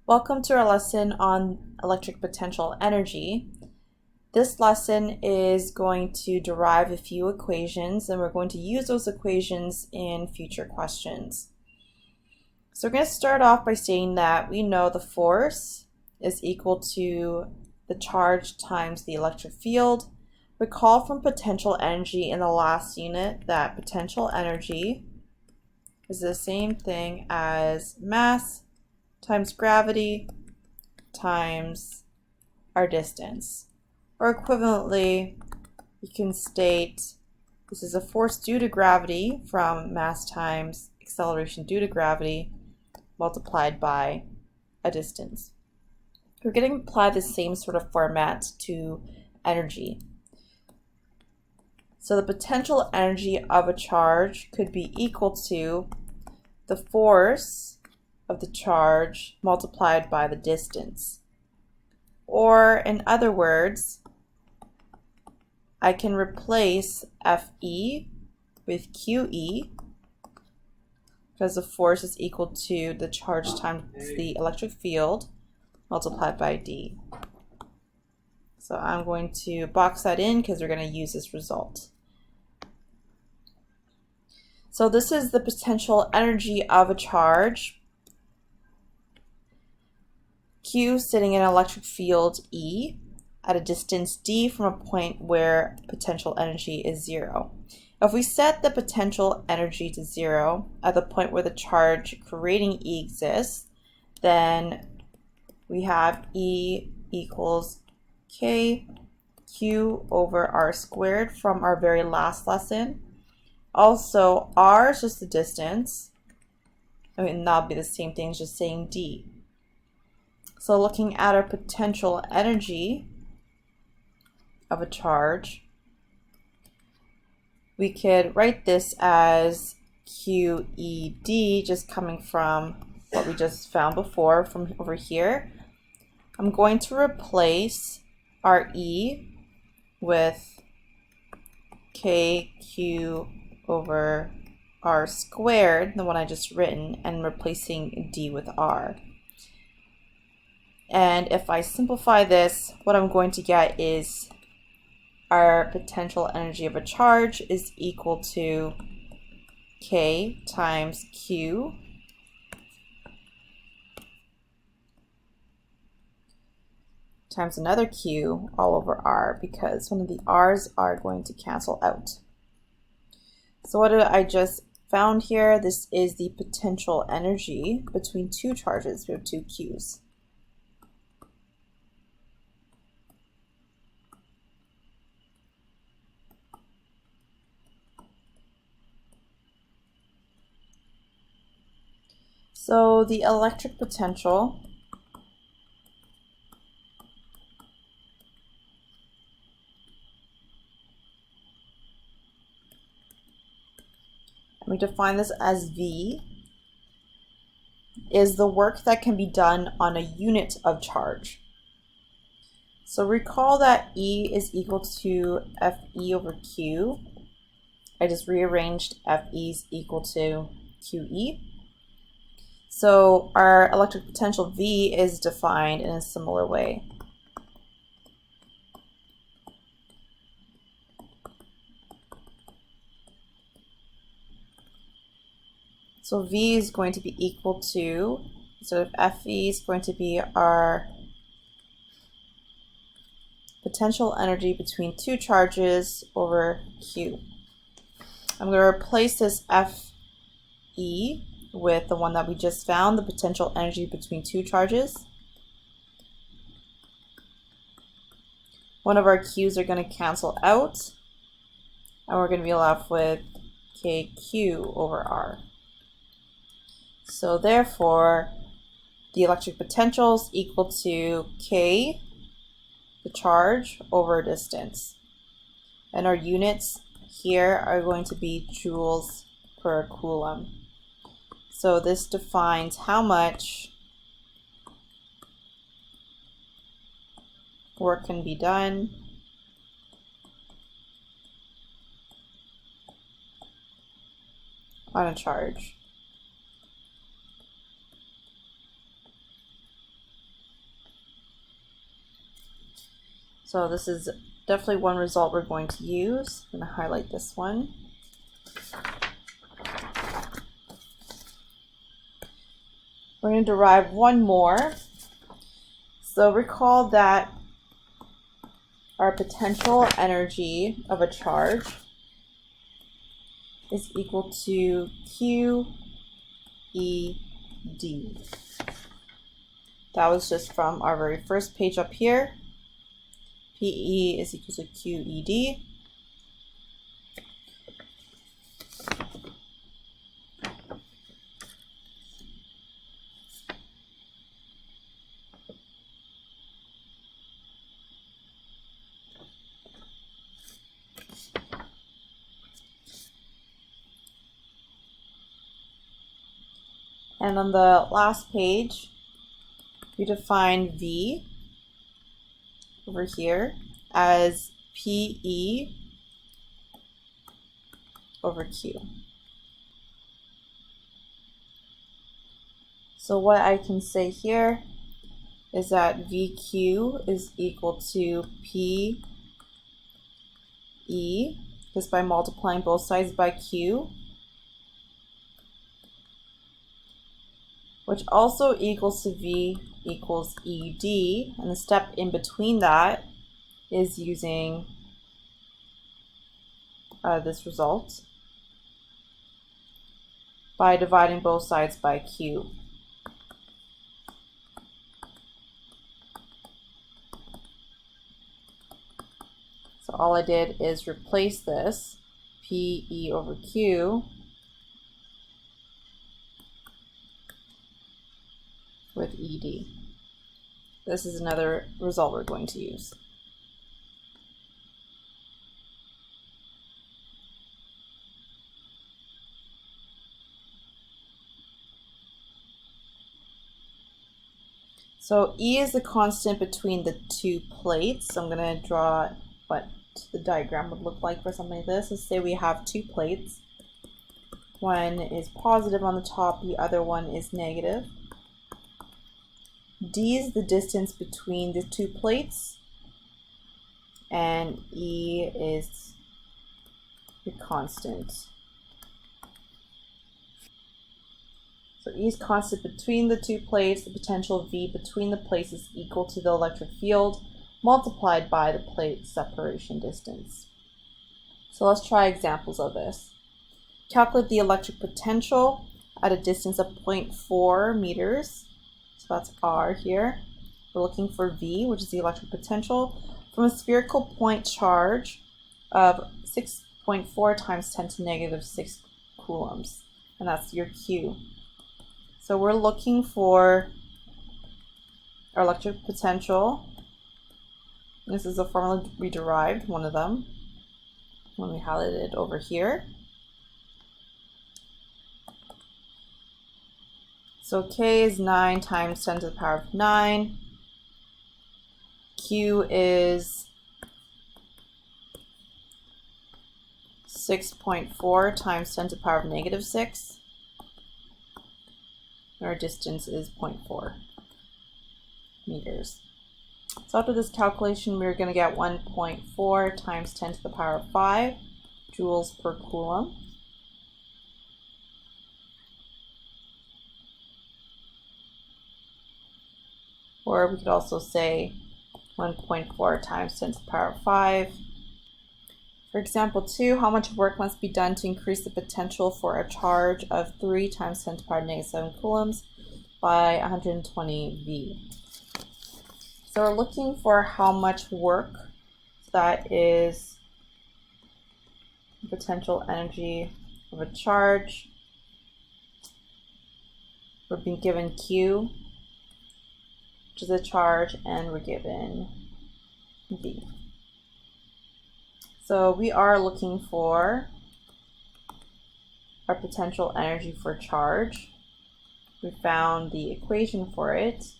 Welcome to our lesson on electric potential energy. This lesson is going to derive a few equations, and we're going to use those equations in future questions. So we're going to start off by saying that we know the force is equal to the charge times the electric field. Recall from potential energy in the last unit that potential energy is the same thing as mass times gravity times our distance. Or equivalently, you can state this is a force due to gravity from mass times acceleration due to gravity multiplied by a distance. We're going to apply the same sort of format to energy. So the potential energy of a charge could be equal to the force of the charge multiplied by the distance. Or in other words, I can replace Fe with QE because the force is equal to the charge times the electric field multiplied by D. So I'm going to box that in because we're going to use this result. So this is the potential energy of a charge, Q sitting in an electric field E at a distance D from a point where potential energy is 0. If we set the potential energy to 0 at the point where the charge creating E exists, then we have E equals K Q over R squared from our very last lesson. Also, R is just the distance. That'll be the same thing as just saying D. So looking at our potential energy of a charge, we could write this as QED, just coming from what we just found before from over here. I'm going to replace our E with KQ over R squared, the one I just written, and replacing D with R. And if I simplify this, what I'm going to get is our potential energy of a charge is equal to K times Q times another Q all over R, because one of the R's are going to cancel out. So what did I just found here? This is the potential energy between two charges. We have two Q's. So the electric potential we define this as V, is the work that can be done on a unit of charge. So recall that E is equal to Fe over Q. I just rearranged Fe is equal to QE. So our electric potential V is defined in a similar way. So V is going to be equal to, instead of Fe is going to be our potential energy between two charges over Q. I'm going to replace this Fe with the one that we just found, the potential energy between two charges. One of our Q's are going to cancel out, and we're going to be left with KQ over R. So therefore, the electric potential is equal to K, the charge, over distance. And our units here are going to be joules per coulomb. So this defines how much work can be done on a charge. So this is definitely one result we're going to use. I'm going to highlight this one. We're going to derive one more. So recall that our potential energy of a charge is equal to QED. That was just from our very first page up here. PE is equal to QED. And on the last page, we define V over here as PE over Q. So what I can say here is that VQ is equal to PE, just by multiplying both sides by Q, which also equals to V equals ED, and the step in between that is using this result by dividing both sides by Q. So all I did is replace this PE over Q with ED. This is another result we're going to use. So E is the constant between the two plates. So I'm going to draw what the diagram would look like for something like this. Let's say we have two plates. One is positive on the top, the other one is negative. D is the distance between the two plates, and E is the constant. So E is constant between the two plates. The potential V between the plates is equal to the electric field multiplied by the plate separation distance. So let's try examples of this. Calculate the electric potential at a distance of 0.4 meters. So that's R here. We're looking for V, which is the electric potential, from a spherical point charge of 6.4 times 10 to negative 6 coulombs. And that's your Q. So we're looking for our electric potential. This is a formula we derived, one of them, when we highlighted it over here. So K is 9 times 10 to the power of 9. Q is 6.4 times 10 to the power of negative 6. Our distance is 0.4 meters. So after this calculation, we're going to get 1.4 times 10 to the power of 5 joules per coulomb. Or we could also say 1.4 times 10 to the power of 5. For example 2, how much work must be done to increase the potential for a charge of 3 times 10 to the power of negative 7 coulombs by 120 V? So we're looking for how much work that is the potential energy of a charge. We're being given Q, which is a charge, and we're given V. So we are looking for our potential energy for charge. We found the equation for it,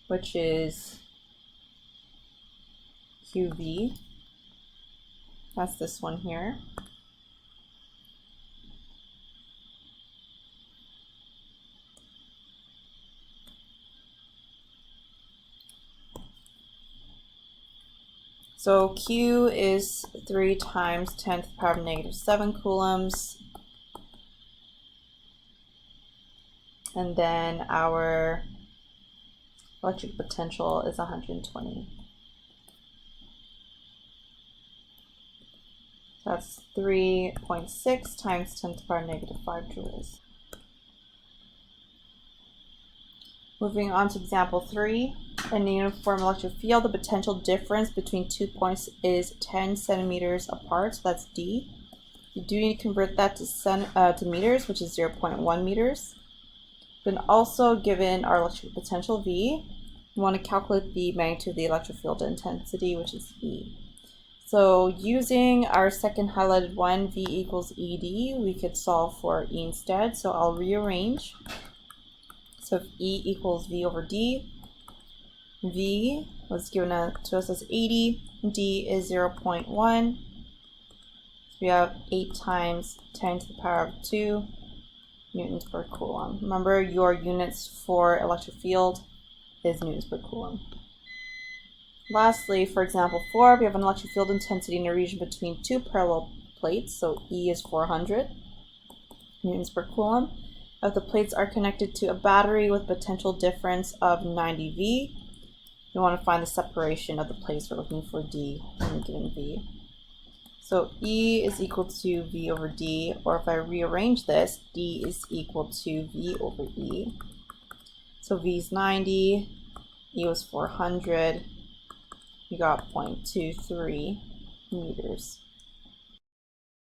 which is QV. That's this one here. So Q is 3 times 10 to the power of negative 7 coulombs. And then our electric potential is 120. So that's 3.6 times 10 to the power of negative 5 joules. Moving on to example 3. In a uniform electric field, the potential difference between 2 points is 10 centimeters apart, so that's D. You do need to convert that to meters, which is 0.1 meters. Then also given our electric potential V, we want to calculate the magnitude of the electric field intensity, which is E. So using our second highlighted one, V equals ED, we could solve for E instead. So I'll rearrange. So if E equals V over D, V was given to us as 80, D is 0.1. So we have 8 times 10 to the power of 2 newtons per coulomb. Remember, your units for electric field is newtons per coulomb. Lastly, for example 4, we have an electric field intensity in a region between 2 parallel plates, so E is 400 newtons per coulomb. If the plates are connected to a battery with potential difference of 90 V, we want to find the separation of the plates. We're looking for D and given V. So E is equal to V over D, or if I rearrange this, D is equal to V over E. So V is 90, E was 400, we got 0.23 meters.